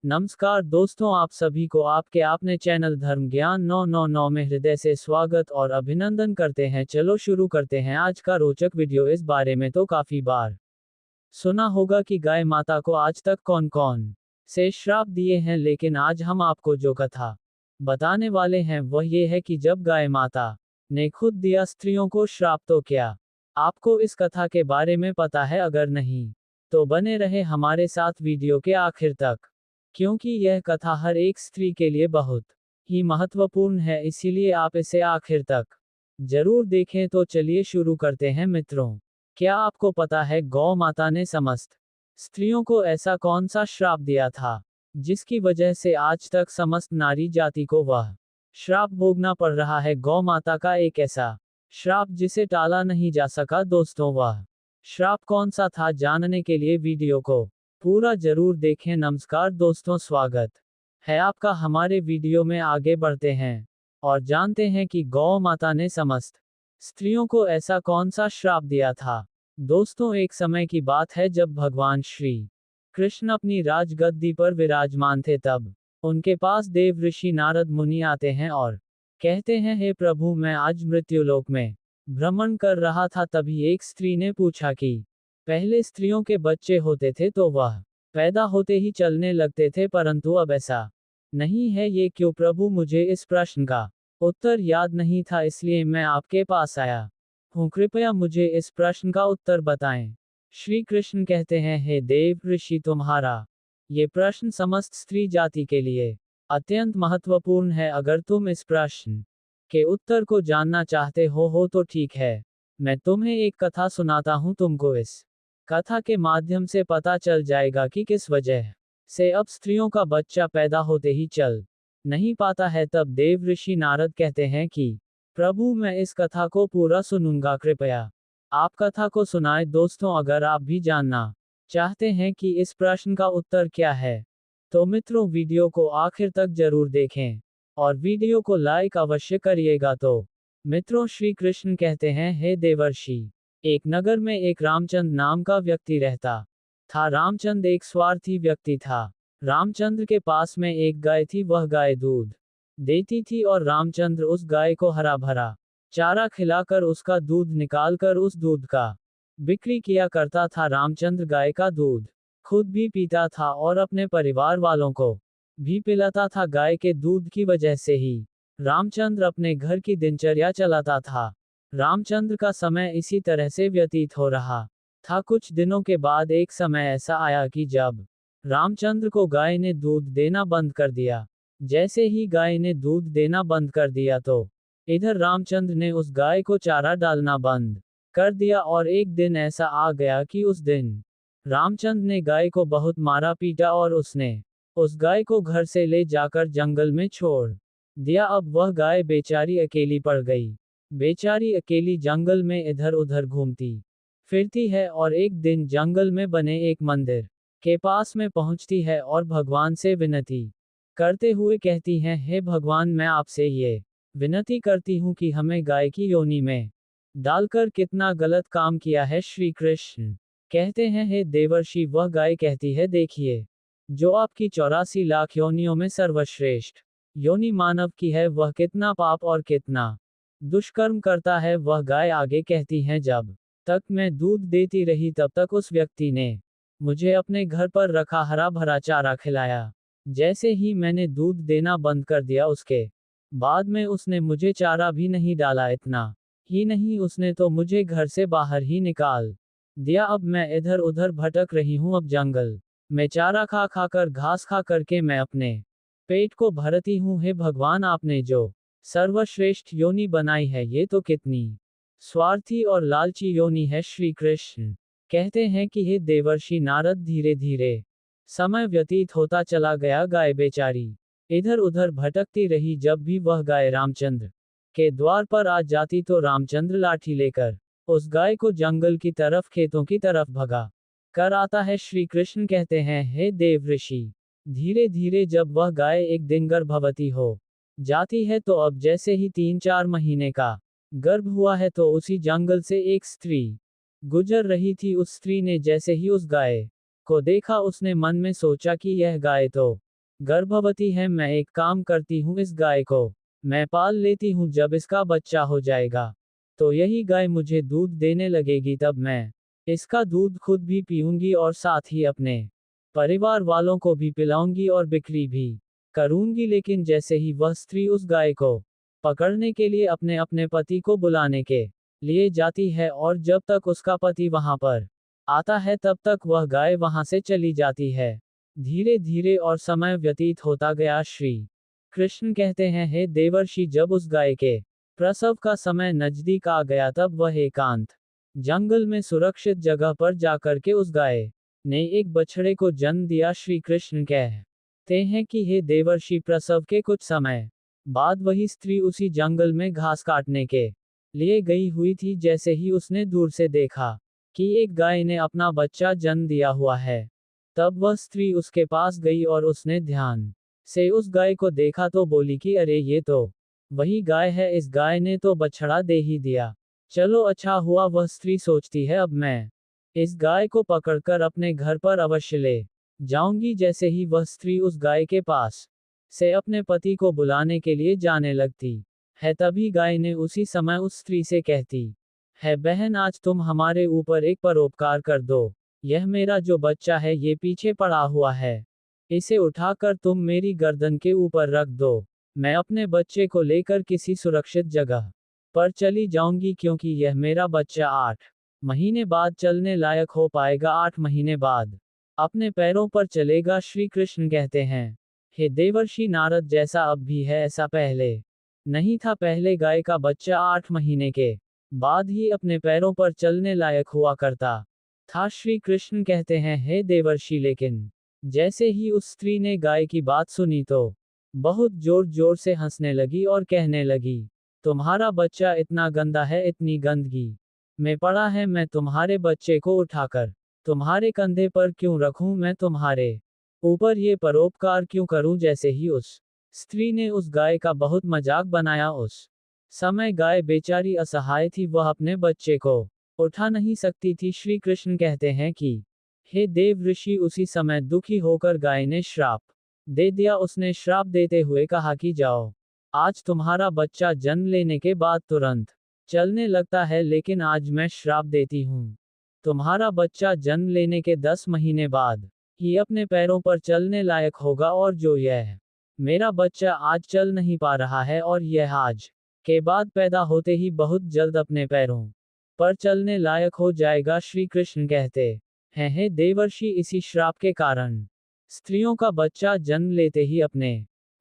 नमस्कार दोस्तों, आप सभी को आपके आपने चैनल धर्म ज्ञान 999 में हृदय से स्वागत और अभिनंदन करते हैं। चलो शुरू करते हैं आज का रोचक वीडियो। इस बारे में तो काफी बार सुना होगा कि गाय माता को आज तक कौन कौन से श्राप दिए हैं, लेकिन आज हम आपको जो कथा बताने वाले हैं वह ये है कि जब गाय माता ने खुद दिया स्त्रियों को श्राप तो क्या आपको इस कथा के बारे में पता है? अगर नहीं तो बने रहे हमारे साथ वीडियो के आखिर तक, क्योंकि यह कथा हर एक स्त्री के लिए बहुत ही महत्वपूर्ण है, इसीलिए आप इसे आखिर तक जरूर देखें। तो चलिए शुरू करते हैं मित्रों। क्या आपको पता है गौ माता ने समस्त स्त्रियों को ऐसा कौन सा श्राप दिया था जिसकी वजह से आज तक समस्त नारी जाति को वह श्राप भोगना पड़ रहा है? गौ माता का एक ऐसा श्राप जिसे टाला नहीं जा सका। दोस्तों, वह श्राप कौन सा था? जानने के लिए वीडियो को पूरा जरूर देखें। नमस्कार दोस्तों, स्वागत है आपका हमारे वीडियो में। आगे बढ़ते हैं और जानते हैं कि गौ माता ने समस्त स्त्रियों को ऐसा कौन सा श्राप दिया था। दोस्तों, एक समय की बात है जब भगवान श्री कृष्ण अपनी राजगद्दी पर विराजमान थे। तब उनके पास देव ऋषि नारद मुनि आते हैं और कहते हैं, हे प्रभु, मैं आज मृत्युलोक में भ्रमण कर रहा था। तभी एक स्त्री ने पूछा कि पहले स्त्रियों के बच्चे होते थे तो वह पैदा होते ही चलने लगते थे, परंतु अब ऐसा नहीं है, ये क्यों? प्रभु, मुझे इस प्रश्न का उत्तर याद नहीं था, इसलिए मैं आपके पास आया हूँ। कृपया मुझे इस प्रश्न का उत्तर बताएं। श्री कृष्ण कहते हैं, हे देव ऋषि, तुम्हारा ये प्रश्न समस्त स्त्री जाति के लिए अत्यंत महत्वपूर्ण है। अगर तुम इस प्रश्न के उत्तर को जानना चाहते हो तो ठीक है, मैं तुम्हें एक कथा सुनाता हूँ। तुमको इस कथा के माध्यम से पता चल जाएगा कि किस वजह से अब स्त्रियों का बच्चा पैदा होते ही चल नहीं पाता है। तब देव ऋषि नारद कहते हैं कि प्रभु, मैं इस कथा को पूरा सुनूंगा, कृपया आप कथा को सुनाएं। दोस्तों, अगर आप भी जानना चाहते हैं कि इस प्रश्न का उत्तर क्या है, तो मित्रों वीडियो को आखिर तक जरूर देखें और वीडियो को लाइक अवश्य करिएगा। तो मित्रों, श्री कृष्ण कहते हैं, हे देवर्षि, एक नगर में एक रामचंद्र नाम का व्यक्ति रहता था। रामचंद्र एक स्वार्थी व्यक्ति था। रामचंद्र के पास में एक गाय थी। वह गाय दूध देती थी और रामचंद्र उस गाय को हरा भरा चारा खिलाकर उसका दूध निकालकर उस दूध का बिक्री किया करता था। रामचंद्र गाय का दूध खुद भी पीता था और अपने परिवार वालों को भी पिलाता था। गाय के दूध की वजह से ही रामचंद्र अपने घर की दिनचर्या चलाता था। रामचंद्र का समय इसी तरह से व्यतीत हो रहा था। कुछ दिनों के बाद एक समय ऐसा आया कि जब रामचंद्र को गाय ने दूध देना बंद कर दिया। जैसे ही गाय ने दूध देना बंद कर दिया तो इधर रामचंद्र ने उस गाय को चारा डालना बंद कर दिया। और एक दिन ऐसा आ गया कि उस दिन रामचंद्र ने गाय को बहुत मारा पीटा और उसने उस गाय को घर से ले जाकर जंगल में छोड़ दिया। अब वह गाय बेचारी अकेली पड़ गई। बेचारी अकेली जंगल में इधर उधर घूमती फिरती है और एक दिन जंगल में बने एक मंदिर के पास में पहुंचती है और भगवान से विनती करते हुए कहती हैं, हे भगवान, मैं आपसे ये विनती करती हूँ कि हमें गाय की योनि में डालकर कितना गलत काम किया है। श्री कृष्ण कहते हैं, हे देवर्षि, वह गाय कहती है, देखिए, जो आपकी 84 लाख योनियों में सर्वश्रेष्ठ योनि मानव की है, वह कितना पाप और कितना दुष्कर्म करता है। वह गाय आगे कहती हैं, जब तक मैं दूध देती रही तब तक उस व्यक्ति ने मुझे अपने घर पर रखा हरा भरा चारा खिलाया। जैसे ही मैंने दूध देना बंद कर दिया, उसके बाद में उसने मुझे चारा भी नहीं डाला। इतना ही नहीं, उसने तो मुझे घर से बाहर ही निकाल दिया। अब मैं इधर उधर भटक रही हूँ। अब जंगल में चारा खा खाकर, घास खा करके मैं अपने पेट को भरती हूँ। हे भगवान, आपने जो सर्वश्रेष्ठ योनि बनाई है, ये तो कितनी स्वार्थी और लालची योनि है। श्री कृष्ण कहते हैं कि हे देवर्षि नारद, धीरे धीरे समय व्यतीत होता चला गया। गाय बेचारी इधर उधर भटकती रही। जब भी वह गाय रामचंद्र के द्वार पर आ जाती तो रामचंद्र लाठी लेकर उस गाय को जंगल की तरफ, खेतों की तरफ भगा कर आता है। श्री कृष्ण कहते हैं, हे देव ऋषि, धीरे धीरे जब वह गाय एक दिन गर्भवती हो जाती है, तो अब जैसे ही 3-4 महीने का गर्भ हुआ है, तो उसी जंगल से एक स्त्री गुजर रही थी। उस स्त्री ने जैसे ही उस गाय को देखा, उसने मन में सोचा कि यह गाय तो गर्भवती है, मैं एक काम करती हूँ, इस गाय को मैं पाल लेती हूँ, जब इसका बच्चा हो जाएगा तो यही गाय मुझे दूध देने लगेगी, तब मैं इसका दूध खुद भी पीऊंगी और साथ ही अपने परिवार वालों को भी पिलाऊंगी और बिक्री भी करूंगी। लेकिन जैसे ही वह स्त्री उस गाय को पकड़ने के लिए अपने अपने पति को बुलाने के लिए जाती है, और जब तक उसका पति वहां पर आता है तब तक वह गाय वहां से चली जाती है। धीरे धीरे और समय व्यतीत होता गया। श्री कृष्ण कहते हैं, हे देवर्षि, जब उस गाय के प्रसव का समय नजदीक आ गया तब वह एकांत जंगल में सुरक्षित जगह पर जाकर के उस गाय ने एक बछड़े को जन्म दिया। श्री कृष्ण कहते हैं कि हे देवर्षि, प्रसव के कुछ समय बाद वही स्त्री उसी जंगल में घास काटने के लिए गई हुई थी। जैसे ही उसने दूर से देखा कि एक गाय ने अपना बच्चा जन्म दिया हुआ है, तब वह स्त्री उसके पास गई और उसने ध्यान से उस गाय को देखा तो बोली कि अरे, ये तो वही गाय है, इस गाय ने तो बछड़ा दे ही दिया। चलो अच्छा हुआ, वह स्त्री सोचती है, अब मैं इस गाय को पकड़कर अपने घर पर अवश्य ले जाऊंगी। जैसे ही वह स्त्री उस गाय के पास से अपने पति को बुलाने के लिए जाने लगती है, तभी गाय ने उसी समय उस स्त्री से कहती है, बहन, आज तुम हमारे ऊपर एक परोपकार कर दो। यह मेरा जो बच्चा है ये पीछे पड़ा हुआ है, इसे उठाकर तुम मेरी गर्दन के ऊपर रख दो। मैं अपने बच्चे को लेकर किसी सुरक्षित जगह पर चली जाऊंगी, क्योंकि यह मेरा बच्चा 8 महीने बाद चलने लायक हो पाएगा। 8 महीने बाद अपने पैरों पर चलेगा। श्री कृष्ण कहते हैं, हे देवर्षि नारद, जैसा अब भी है ऐसा पहले नहीं था। पहले गाय का बच्चा 8 महीने के बाद ही अपने पैरों पर चलने लायक हुआ करता था। श्री कृष्ण कहते हैं, हे देवर्षि, लेकिन जैसे ही उस स्त्री ने गाय की बात सुनी तो बहुत जोर जोर से हंसने लगी और कहने लगी, तुम्हारा बच्चा इतना गंदा है, इतनी गंदगी में पड़ा है, मैं तुम्हारे बच्चे को उठाकर तुम्हारे कंधे पर क्यों रखूं, मैं तुम्हारे ऊपर ये परोपकार क्यों करूं। जैसे ही उस स्त्री ने उस गाय का बहुत मजाक बनाया, उस समय गाय बेचारी असहाय थी, वह अपने बच्चे को उठा नहीं सकती थी। श्री कृष्ण कहते हैं कि हे देव ऋषि, उसी समय दुखी होकर गाय ने श्राप दे दिया। उसने श्राप देते हुए कहा कि जाओ, आज तुम्हारा बच्चा जन्म लेने के बाद तुरंत चलने लगता है, लेकिन आज मैं श्राप देती हूँ, तुम्हारा बच्चा जन्म लेने के 10 महीने बाद ही अपने पैरों पर चलने लायक होगा। और जो यह मेरा बच्चा आज चल नहीं पा रहा है, और यह आज के बाद पैदा होते ही बहुत जल्द अपने पैरों पर चलने लायक हो जाएगा। श्री कृष्ण कहते हैं, हे देवर्षि, इसी श्राप के कारण स्त्रियों का बच्चा जन्म लेते ही अपने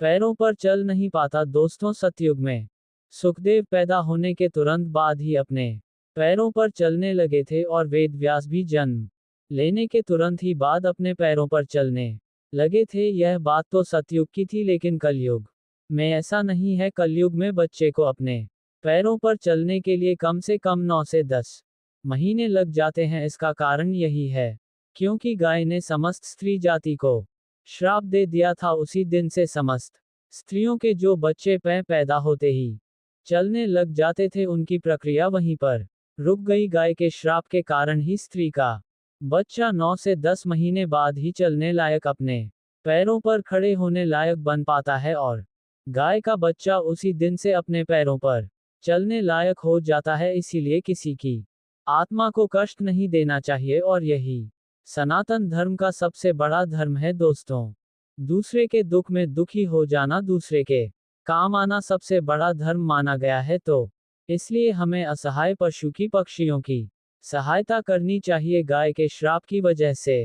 पैरों पर चल नहीं पाता। दोस्तों, सतयुग में सुखदेव पैदा होने के तुरंत बाद ही अपने पैरों पर चलने लगे थे, और वेद व्यास भी जन्म लेने के तुरंत ही बाद अपने पैरों पर चलने लगे थे। यह बात तो सतयुग की थी, लेकिन कलयुग में ऐसा नहीं है। कलयुग में बच्चे को अपने पैरों पर चलने के लिए कम से कम 9 से 10 महीने लग जाते हैं। इसका कारण यही है क्योंकि गाय ने समस्त स्त्री जाति को श्राप दे दिया था। उसी दिन से समस्त स्त्रियों के जो बच्चे पैदा होते ही चलने लग जाते थे, उनकी प्रक्रिया वहीं पर रुक गई। गाय के श्राप के कारण ही स्त्री का बच्चा 9 से 10 महीने बाद ही चलने लायक, अपने पैरों पर खड़े होने लायक बन पाता है, और गाय का बच्चा उसी दिन से अपने पैरों पर चलने लायक हो जाता है। इसीलिए किसी की आत्मा को कष्ट नहीं देना चाहिए, और यही सनातन धर्म का सबसे बड़ा धर्म है। दोस्तों, दूसरे के दुख में दुखी हो जाना, दूसरे के काम आना सबसे बड़ा धर्म माना गया है। तो इसलिए हमें असहाय पशु की, पक्षियों की सहायता करनी चाहिए। गाय के श्राप की वजह से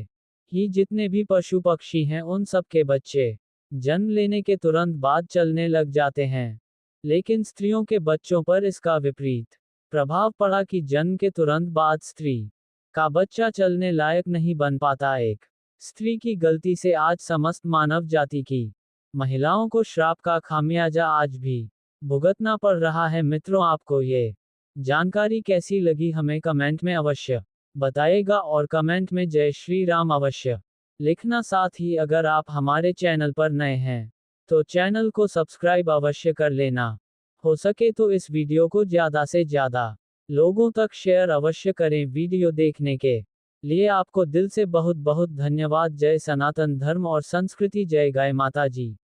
ही जितने भी पशु पक्षी हैं, उन सब के बच्चे जन्म लेने के तुरंत बाद चलने लग जाते हैं। लेकिन स्त्रियों के बच्चों पर इसका विपरीत प्रभाव पड़ा कि जन्म के तुरंत बाद स्त्री का बच्चा चलने लायक नहीं बन पाता। एक स्त्री की गलती से आज समस्त मानव जाति की महिलाओं को श्राप का खामियाजा आज भी भुगतना पड़ रहा है। मित्रों, आपको ये जानकारी कैसी लगी हमें कमेंट में अवश्य बताइएगा, और कमेंट में जय श्री राम अवश्य लिखना। साथ ही अगर आप हमारे चैनल पर नए हैं तो चैनल को सब्सक्राइब अवश्य कर लेना। हो सके तो इस वीडियो को ज़्यादा से ज़्यादा लोगों तक शेयर अवश्य करें। वीडियो देखने के लिए आपको दिल से बहुत बहुत धन्यवाद। जय सनातन धर्म और संस्कृति, जय गाय माता जी।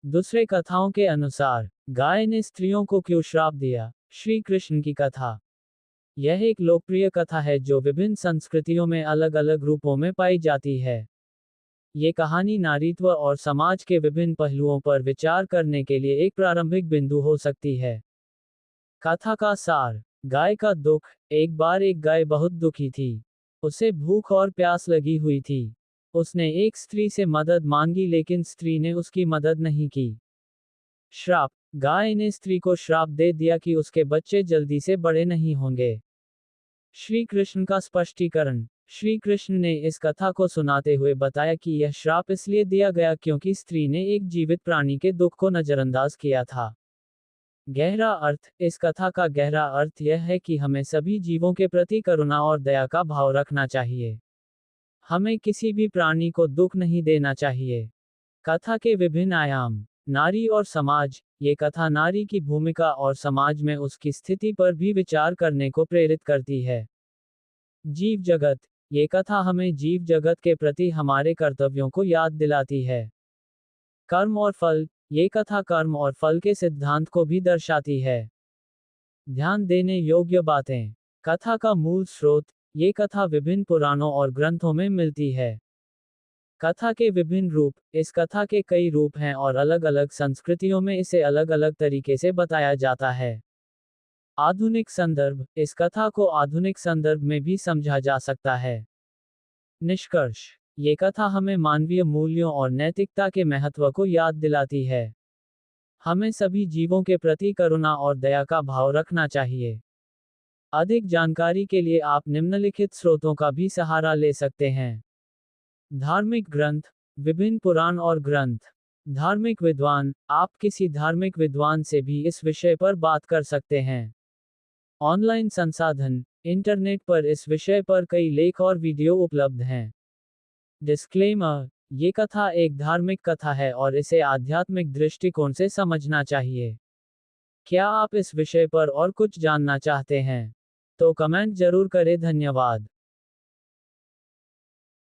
दूसरे कथाओं के अनुसार गाय ने स्त्रियों को क्यों श्राप दिया? श्री कृष्ण की कथा। यह एक लोकप्रिय कथा है जो विभिन्न संस्कृतियों में अलग अलग रूपों में पाई जाती है। ये कहानी नारीत्व और समाज के विभिन्न पहलुओं पर विचार करने के लिए एक प्रारंभिक बिंदु हो सकती है। कथा का सार। गाय का दुख। एक बार एक गाय बहुत दुखी थी। उसे भूख और प्यास लगी हुई थी। उसने एक स्त्री से मदद मांगी लेकिन स्त्री ने उसकी मदद नहीं की। श्राप। गाय ने स्त्री को श्राप दे दिया कि उसके बच्चे जल्दी से बड़े नहीं होंगे। श्री कृष्ण का स्पष्टीकरण। श्री कृष्ण ने इस कथा को सुनाते हुए बताया कि यह श्राप इसलिए दिया गया क्योंकि स्त्री ने एक जीवित प्राणी के दुख को नजरअंदाज किया था। गहरा अर्थ। इस कथा का गहरा अर्थ यह है कि हमें सभी जीवों के प्रति करुणा और दया का भाव रखना चाहिए। हमें किसी भी प्राणी को दुख नहीं देना चाहिए। कथा के विभिन्न आयाम। नारी और समाज। ये कथा नारी की भूमिका और समाज में उसकी स्थिति पर भी विचार करने को प्रेरित करती है। जीव जगत। ये कथा हमें जीव जगत के प्रति हमारे कर्तव्यों को याद दिलाती है। कर्म और फल। ये कथा कर्म और फल के सिद्धांत को भी दर्शाती है। ध्यान देने योग्य बातें। कथा का मूल स्रोत। ये कथा विभिन्न पुराणों और ग्रंथों में मिलती है। कथा के विभिन्न रूप। इस कथा के कई रूप हैं और अलग अलग संस्कृतियों में इसे अलग अलग तरीके से बताया जाता है। आधुनिक संदर्भ। इस कथा को आधुनिक संदर्भ में भी समझा जा सकता है। निष्कर्ष। ये कथा हमें मानवीय मूल्यों और नैतिकता के महत्व को याद दिलाती है। हमें सभी जीवों के प्रति करुणा और दया का भाव रखना चाहिए। अधिक जानकारी के लिए आप निम्नलिखित स्रोतों का भी सहारा ले सकते हैं। धार्मिक ग्रंथ। विभिन्न पुराण और ग्रंथ। धार्मिक विद्वान। आप किसी धार्मिक विद्वान से भी इस विषय पर बात कर सकते हैं। ऑनलाइन संसाधन। इंटरनेट पर इस विषय पर कई लेख और वीडियो उपलब्ध हैं। डिस्क्लेमर। ये कथा एक धार्मिक कथा है और इसे आध्यात्मिक दृष्टिकोण से समझना चाहिए। क्या आप इस विषय पर और कुछ जानना चाहते हैं? तो कमेंट जरूर करें। धन्यवाद।